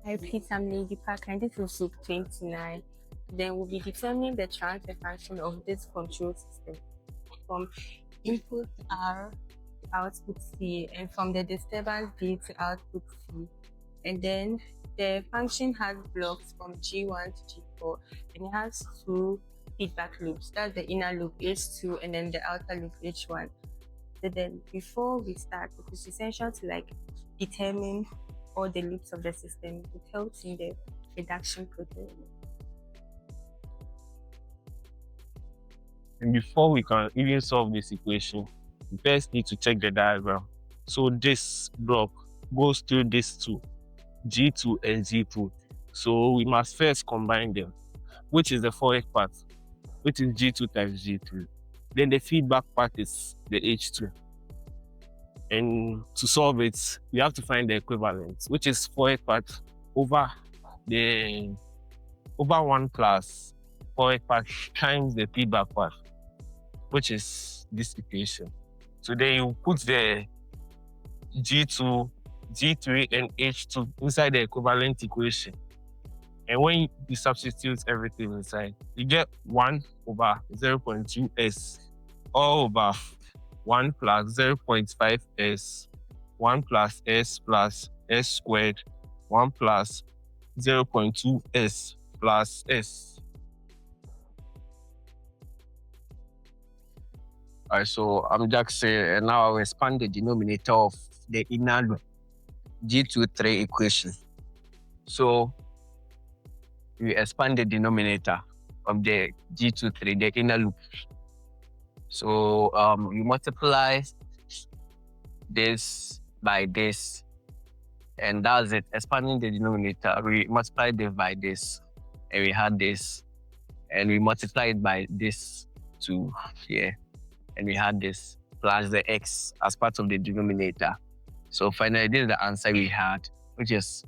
Repeat, I'm Lady Park, and this is Book 29. Then we'll be determining the transfer function of this control system from input R to output C, and from the disturbance D to output C. And then the function has blocks from G1 to G4, and it has two feedback loops. That's the inner loop H2 and then the outer loop H1. So then before we start, it is essential to determine all the loops of the system. It helps in the reduction process. And before we can even solve this equation, we first need to check the diagram. So this block goes through these two, G2 and G2. So we must first combine them, which is the 4x part, which is G2 times G3. Then the feedback part is the H2. And to solve it, we have to find the equivalent, which is 4x part over 1 plus 4x part times the feedback part, which is this equation. So then you put the G2, G3, and H2 inside the equivalent equation. And when you substitute everything inside, you get 1 over 0.2s all over 1 plus 0.5s, 1 plus s squared, 1 plus 0.2s plus s. Alright, so I'm just saying, and now I'll expand the denominator of the inner loop G23 equation. So we expand the denominator of the G23, the inner loop. So we multiply this by this, and that's it. Expanding the denominator, we multiply this by this, and we had this, and we multiply it by this to here, and we had this plus the x as part of the denominator. So finally, this is the answer we had, which is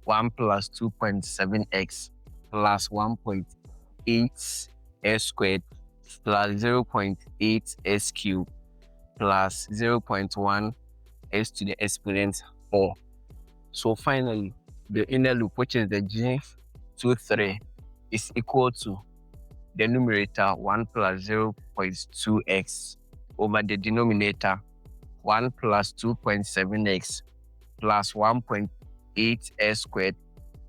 1 plus 2.7x plus 1.8 s squared plus 0.8 s cubed plus 0.1 s to the exponent 4. So finally, the inner loop, which is the G23, is equal to the numerator 1 plus 0.2x over the denominator 1 plus 2.7x plus 1.8 s squared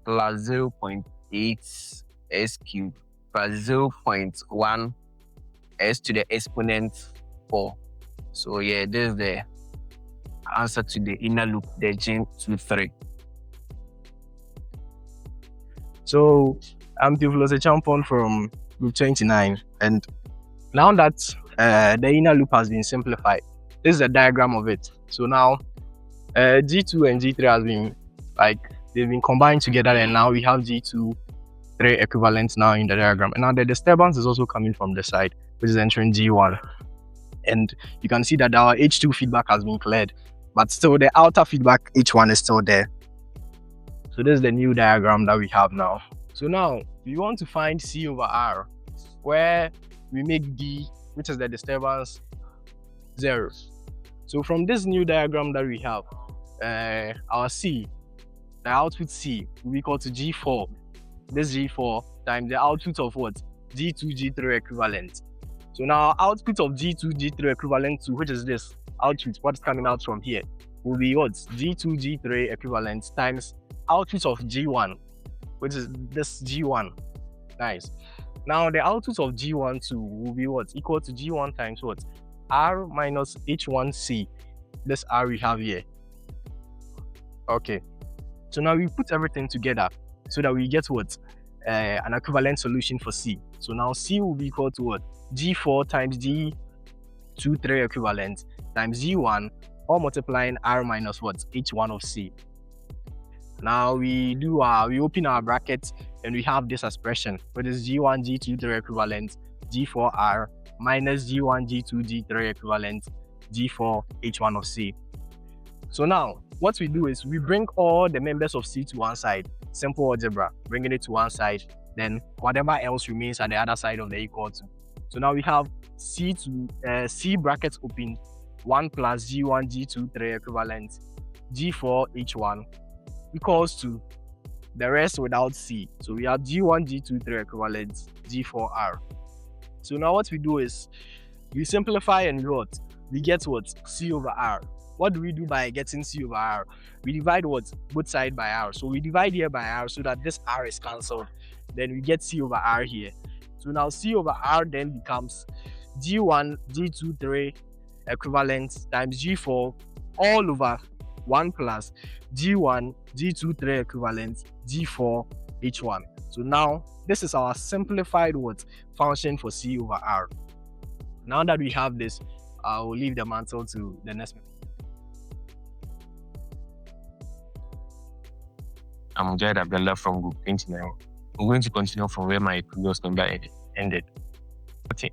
plus 0.8 s cubed plus 0.1 s to the exponent 4. So yeah, this is the answer to the inner loop, the G23. So I'm Theophilus Champion from Group 29, and now that the inner loop has been simplified, this is a diagram of it. So now G2 and G3 has been they've been combined together, and now we have G2 3 equivalents now in the diagram. And now the disturbance is also coming from the side, which is entering G1. And you can see that our H2 feedback has been cleared, but still the outer feedback H1 is still there. So this is the new diagram that we have now. So now we want to find C over R, where we make D, which is the disturbance, 0. So from this new diagram that we have, our C, the output C, will be equal to G4. This G4 times the output of what? G2, G3 equivalent. So now output of G2, G3 equivalent to, which is this output, what's coming out from here, will be what? G2, G3 equivalent times output of G1, which is this G1. Nice. Now the output of G12 will be what? Equal to G1 times what? R minus H1C. This R we have here. Okay. So now we put everything together so that we get what? An equivalent solution for C. So now C will be equal to what? G4 times G23 equivalent times G1, all multiplying R minus what? H1 of C. Now we open our bracket and we have this expression, which is G1 G23 equivalent G4R minus G1 G2 G3 equivalent G4 H1 of C. So now what we do is we bring all the members of C to one side, simple algebra, bringing it to one side, then whatever else remains at the other side of the equal to. So now we have C brackets open, 1 plus G1 G2 3 equivalent G4 H1 equals to the rest without C. So we have G1, G2, 3 equivalent G4R. So now what we do is we simplify and what? We get what? C over R. What do we do by getting C over R? We divide what? Both sides by R. So we divide here by R so that this R is cancelled. Then we get C over R here. So now C over R then becomes G1, G2, 3 equivalent times G4 all over 1 plus G1, G2, 3 equivalent G4 H1. So now this is our simplified what? Function for C over R. Now that we have this, I will leave the mantle to the next. I'm Jed Abdullah from Group 29. I'm going to continue from where my previous number ended.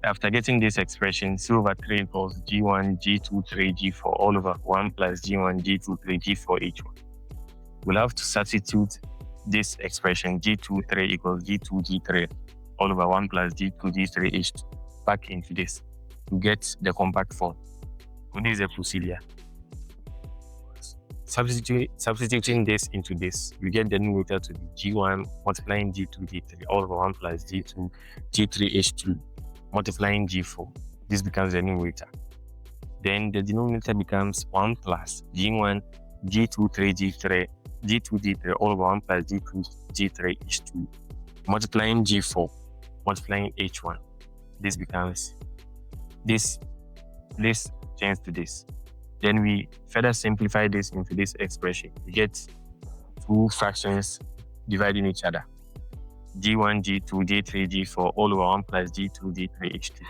After getting this expression, C over 3 equals G1, G2, 3, G4 all over 1 plus G1, G2, 3, G4, H1. We'll have to substitute this expression, G2, 3 equals G2, G3 all over 1 plus G2, G3, H2 back into this to get the compact form. This is a procedure. Substituting this into this, you get the numerator to be G1 multiplying G2, G3 all over 1 plus G2, G3, H2 multiplying G4. This becomes the numerator. Then the denominator becomes 1 plus G1, G2, 3, G3, G2, G3 all over 1 plus G2, G3, H2 multiplying G4, multiplying H1. This becomes this changes to this. Then we further simplify this into this expression. We get two fractions dividing each other. G1, G2, G3, G4 all over 1 plus G2, G3, H2.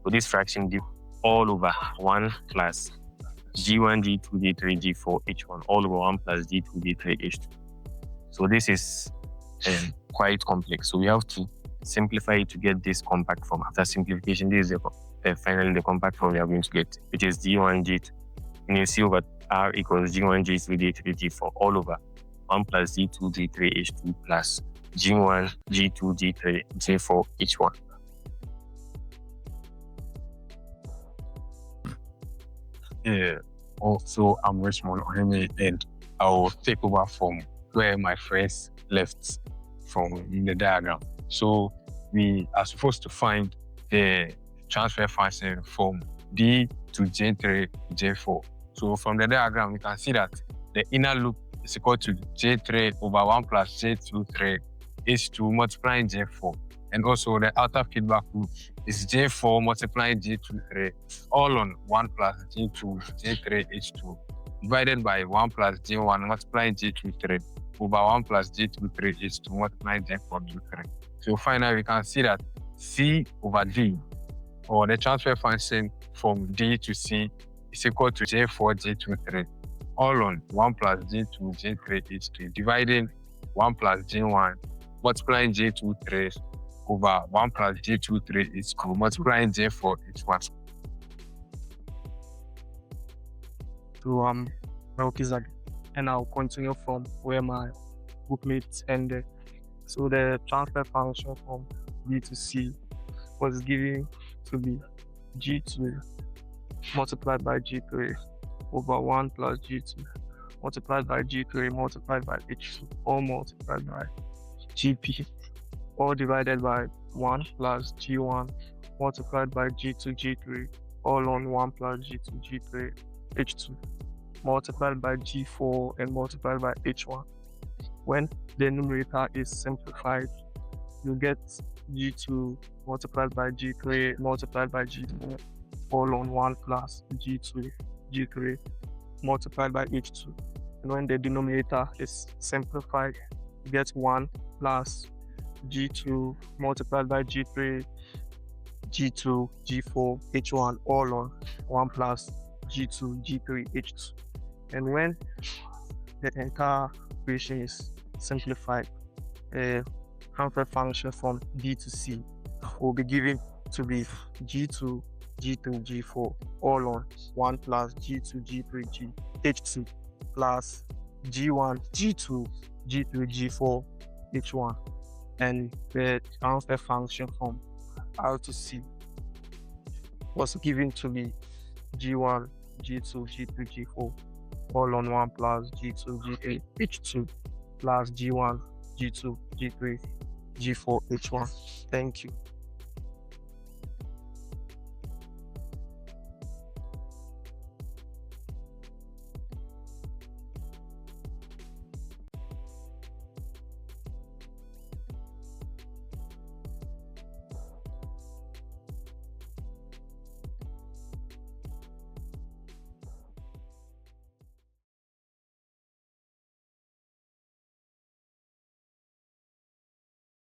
So this fraction gives all over 1 plus G1, G2, G3, G4, H1 all over 1 plus G2, G3, H2. So this is quite complex. So we have to simplify it to get this compact form. After simplification, this is finally the compact form we are going to get, which is G1, G2. And you see over R equals G1, G2, G3, G4 all over 1 plus G2, G3, H2 plus G1, G2, G3, G4, H1. Also, I'm Richmond Oheme, and I will take over from where my friends left from in the diagram. So we are supposed to find the transfer function from D to J3, J4. So from the diagram, we can see that the inner loop is equal to J3 over 1 plus J2 3 H2 multiplying J4. And also the outer feedback loop is J4 multiplying J2 3 all on 1 plus J2 J3 H2 divided by 1 plus J1 multiplying J2 3 over 1 plus J2 3 H2 multiplying J4 J3. So finally, we can see that C over D, or the transfer function from D to C, is equal to J4 J2 3 all on 1 plus J2 J3 H3 dividing 1 plus J1 multiplying J2 3 over 1 plus J2 3 H2 multiplying J4 H1. So Melchizedek, and I'll continue from where my bookmates ended. So the transfer function from D to C was given to be G2 multiplied by G3 over 1 plus G2 multiplied by G3 multiplied by H2 all multiplied by GP all divided by 1 plus G1 multiplied by G2 G3 all on 1 plus G2 G3 H2 multiplied by G4 and multiplied by H1. When the numerator is simplified, you get G2 multiplied by G3 multiplied by G4 all on 1 plus G2 G3 multiplied by H2. And when the denominator is simplified, you get 1 plus G2 multiplied by G3 G2 G4 H1 all on 1 plus G2 G3 H2. And when the entire equation is simplified, a transfer function from D to C will be given to be G2 G3 G4 all on 1 plus G2 G3 G H2 plus G1 G2 G3 G4 H1. And the transfer function from R to C was given to be G1 G2 G3 G4 all on 1 plus G2 G8 H2 plus G1 G2, G3, G4, H1. Thank you.